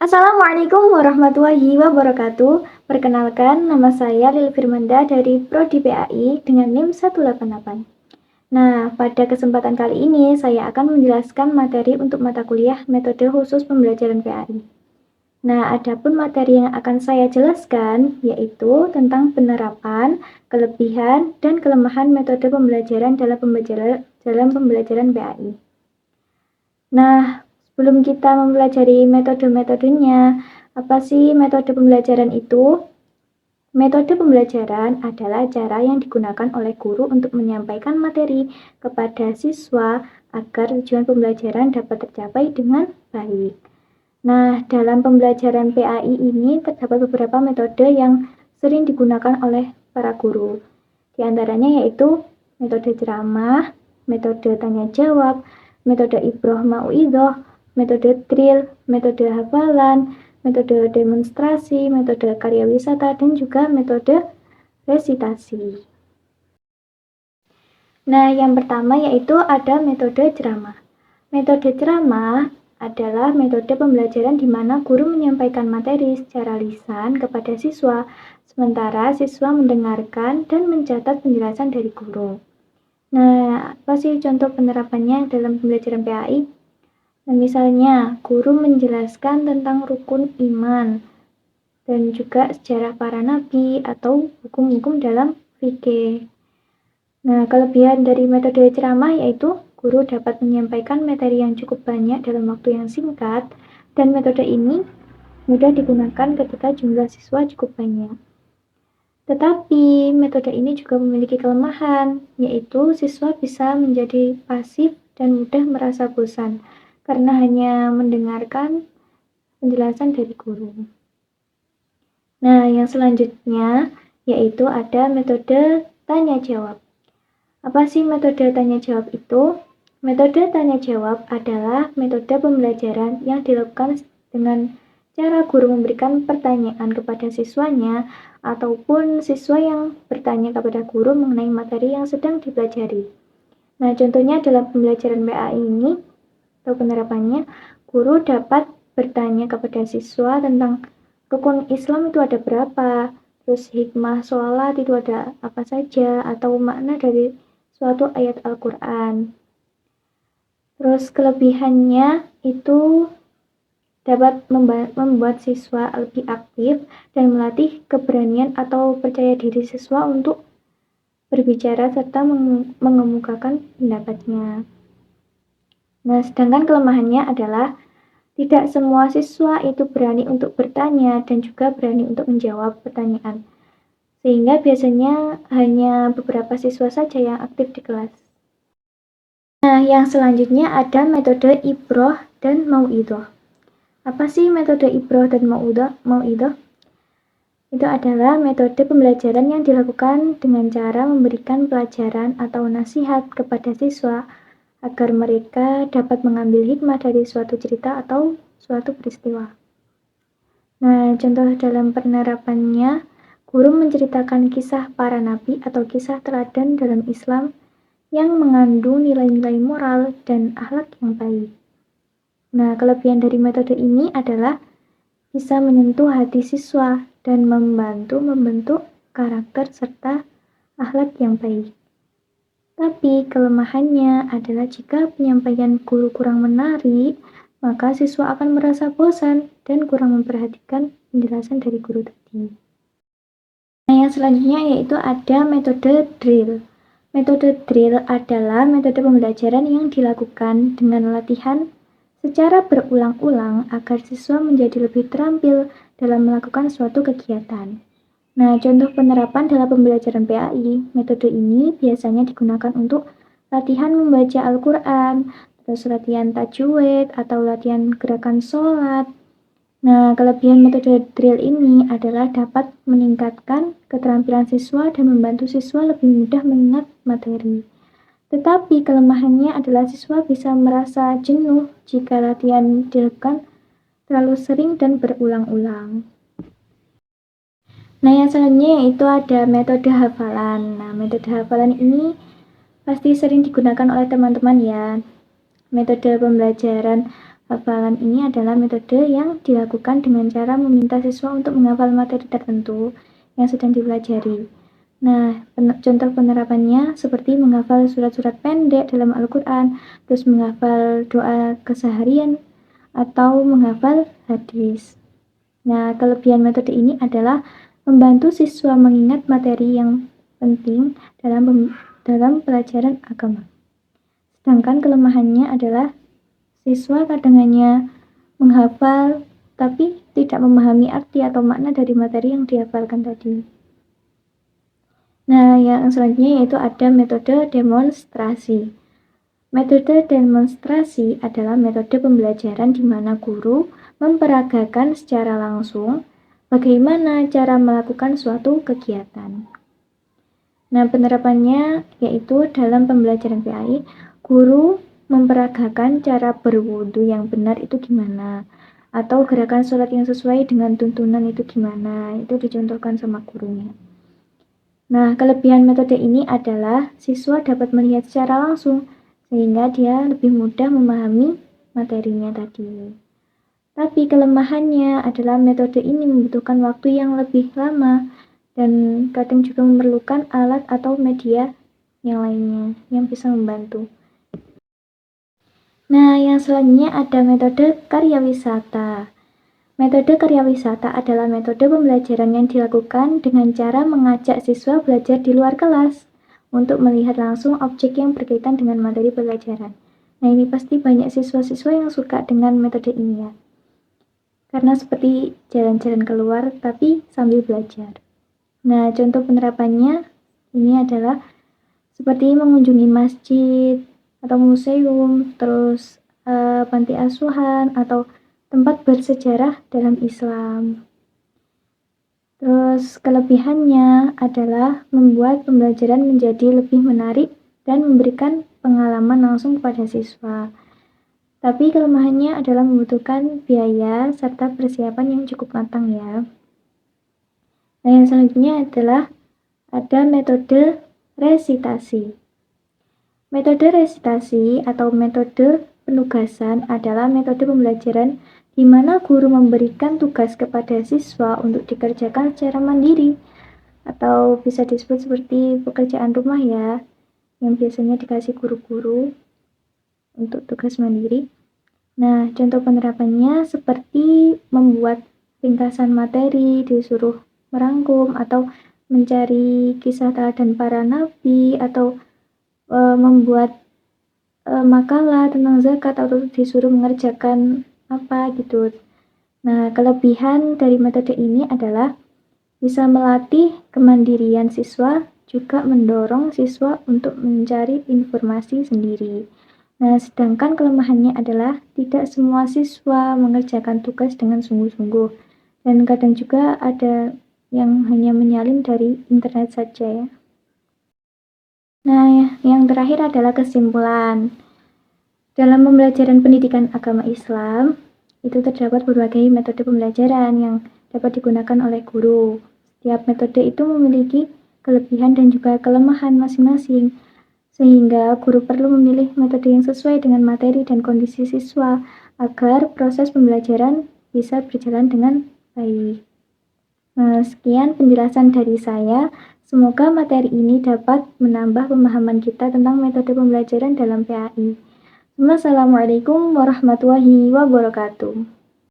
Assalamualaikum warahmatullahi wabarakatuh. Perkenalkan, nama saya Lili Firmanda dari Prodi PAI dengan NIM 188. Nah, pada kesempatan kali ini saya akan menjelaskan materi untuk mata kuliah metode khusus pembelajaran PAI. Nah, adapun materi yang akan saya jelaskan yaitu tentang penerapan, kelebihan, dan kelemahan metode pembelajaran dalam pembelajaran PAI. Nah, sebelum kita mempelajari metode-metodenya, apa sih metode pembelajaran itu? Metode pembelajaran adalah cara yang digunakan oleh guru untuk menyampaikan materi kepada siswa agar tujuan pembelajaran dapat tercapai dengan baik. Nah, dalam pembelajaran PAI ini terdapat beberapa metode yang sering digunakan oleh para guru. Di antaranya yaitu metode ceramah, metode tanya jawab, metode ibroh mauidhoh, metode drill, metode hafalan, metode demonstrasi, metode karya wisata, dan juga metode resitasi. Nah, yang pertama yaitu ada metode ceramah. Metode ceramah adalah metode pembelajaran di mana guru menyampaikan materi secara lisan kepada siswa, sementara siswa mendengarkan dan mencatat penjelasan dari guru. Nah, apa sih contoh penerapannya dalam pembelajaran PAI? Nah, misalnya, guru menjelaskan tentang rukun iman dan juga sejarah para nabi atau hukum-hukum dalam fikih. Nah, kelebihan dari metode ceramah yaitu guru dapat menyampaikan materi yang cukup banyak dalam waktu yang singkat, dan metode ini mudah digunakan ketika jumlah siswa cukup banyak. Tetapi metode ini juga memiliki kelemahan, yaitu siswa bisa menjadi pasif dan mudah merasa bosan karena hanya mendengarkan penjelasan dari guru. Nah, yang selanjutnya yaitu ada metode tanya jawab. Apa sih metode tanya jawab itu? Metode tanya jawab adalah metode pembelajaran yang dilakukan dengan cara guru memberikan pertanyaan kepada siswanya ataupun siswa yang bertanya kepada guru mengenai materi yang sedang dipelajari. Nah, contohnya dalam pembelajaran PAI ini atau penerapannya, guru dapat bertanya kepada siswa tentang rukun Islam itu ada berapa, terus hikmah sholat itu ada apa saja, atau makna dari suatu ayat Al-Quran. Terus kelebihannya itu dapat membuat siswa lebih aktif dan melatih keberanian atau percaya diri siswa untuk berbicara serta mengemukakan pendapatnya. Nah, sedangkan kelemahannya adalah tidak semua siswa itu berani untuk bertanya dan juga berani untuk menjawab pertanyaan. Sehingga biasanya hanya beberapa siswa saja yang aktif di kelas. Nah, yang selanjutnya ada metode ibroh dan mauidhoh. Apa sih metode ibroh dan mauidhoh? Itu adalah metode pembelajaran yang dilakukan dengan cara memberikan pelajaran atau nasihat kepada siswa agar mereka dapat mengambil hikmah dari suatu cerita atau suatu peristiwa. Nah, contoh dalam penerapannya, guru menceritakan kisah para nabi atau kisah teladan dalam Islam yang mengandung nilai-nilai moral dan akhlak yang baik. Nah, kelebihan dari metode ini adalah bisa menyentuh hati siswa dan membantu membentuk karakter serta akhlak yang baik. Tapi kelemahannya adalah jika penyampaian guru kurang menarik, maka siswa akan merasa bosan dan kurang memperhatikan penjelasan dari guru tadi. Nah, yang selanjutnya yaitu ada metode drill. Metode drill adalah metode pembelajaran yang dilakukan dengan latihan secara berulang-ulang agar siswa menjadi lebih terampil dalam melakukan suatu kegiatan. Nah, contoh penerapan dalam pembelajaran PAI, metode ini biasanya digunakan untuk latihan membaca Al-Quran, terus latihan tajwid, atau latihan gerakan sholat. Nah, kelebihan metode drill ini adalah dapat meningkatkan keterampilan siswa dan membantu siswa lebih mudah mengingat materi. Tetapi kelemahannya adalah siswa bisa merasa jenuh jika latihan dilakukan terlalu sering dan berulang-ulang. Nah, yang selanjutnya yaitu ada metode hafalan. Nah, metode hafalan ini pasti sering digunakan oleh teman-teman ya. Metode pembelajaran Hafalan ini adalah metode yang dilakukan dengan cara meminta siswa untuk menghafal materi tertentu yang sedang dipelajari. Nah, contoh penerapannya seperti menghafal surat-surat pendek dalam Al-Quran, terus menghafal doa keseharian, atau menghafal hadis. Nah, kelebihan metode ini adalah membantu siswa mengingat materi yang penting dalam pelajaran agama. Sedangkan kelemahannya adalah siswa kadang hanya menghafal tapi tidak memahami arti atau makna dari materi yang dihafalkan tadi. Nah, yang selanjutnya yaitu ada metode demonstrasi. Metode demonstrasi adalah metode pembelajaran di mana guru memperagakan secara langsung bagaimana cara melakukan suatu kegiatan. Nah, penerapannya yaitu dalam pembelajaran PAI, guru memperagakan cara berwudu yang benar itu gimana, atau gerakan sholat yang sesuai dengan tuntunan itu gimana, itu dicontohkan sama gurunya. Nah, kelebihan metode ini adalah siswa dapat melihat secara langsung, sehingga dia lebih mudah memahami materinya tadi. Tapi kelemahannya adalah metode ini membutuhkan waktu yang lebih lama, dan kadang juga memerlukan alat atau media yang lainnya yang bisa membantu. Nah, yang selanjutnya ada metode karya wisata. Metode karya wisata adalah metode pembelajaran yang dilakukan dengan cara mengajak siswa belajar di luar kelas untuk melihat langsung objek yang berkaitan dengan materi pelajaran. Nah, ini pasti banyak siswa-siswa yang suka dengan metode ini ya. Karena seperti jalan-jalan keluar tapi sambil belajar. Nah, contoh penerapannya ini adalah seperti mengunjungi masjid atau museum, terus panti asuhan atau tempat bersejarah dalam Islam. Terus kelebihannya adalah membuat pembelajaran menjadi lebih menarik dan memberikan pengalaman langsung kepada siswa. Tapi kelemahannya adalah membutuhkan biaya serta persiapan yang cukup matang ya. Nah, yang selanjutnya adalah ada metode resitasi. Metode resitasi atau metode penugasan adalah metode pembelajaran di mana guru memberikan tugas kepada siswa untuk dikerjakan secara mandiri atau bisa disebut seperti pekerjaan rumah ya, yang biasanya dikasih guru-guru untuk tugas mandiri. Nah, contoh penerapannya seperti membuat ringkasan materi, disuruh merangkum atau mencari kisah teladan para nabi atau membuat makalah tentang zakat atau disuruh mengerjakan apa gitu. Nah, kelebihan dari metode ini adalah bisa melatih kemandirian siswa, juga mendorong siswa untuk mencari informasi sendiri. Nah, sedangkan kelemahannya adalah tidak semua siswa mengerjakan tugas dengan sungguh-sungguh dan kadang juga ada yang hanya menyalin dari internet saja ya. Nah, yang terakhir adalah kesimpulan. Dalam pembelajaran pendidikan agama Islam, itu terdapat berbagai metode pembelajaran yang dapat digunakan oleh guru. Setiap metode itu memiliki kelebihan dan juga kelemahan masing-masing, sehingga guru perlu memilih metode yang sesuai dengan materi dan kondisi siswa agar proses pembelajaran bisa berjalan dengan baik. Nah, sekian penjelasan dari saya. Semoga materi ini dapat menambah pemahaman kita tentang metode pembelajaran dalam PAI. Wassalamualaikum warahmatullahi wabarakatuh.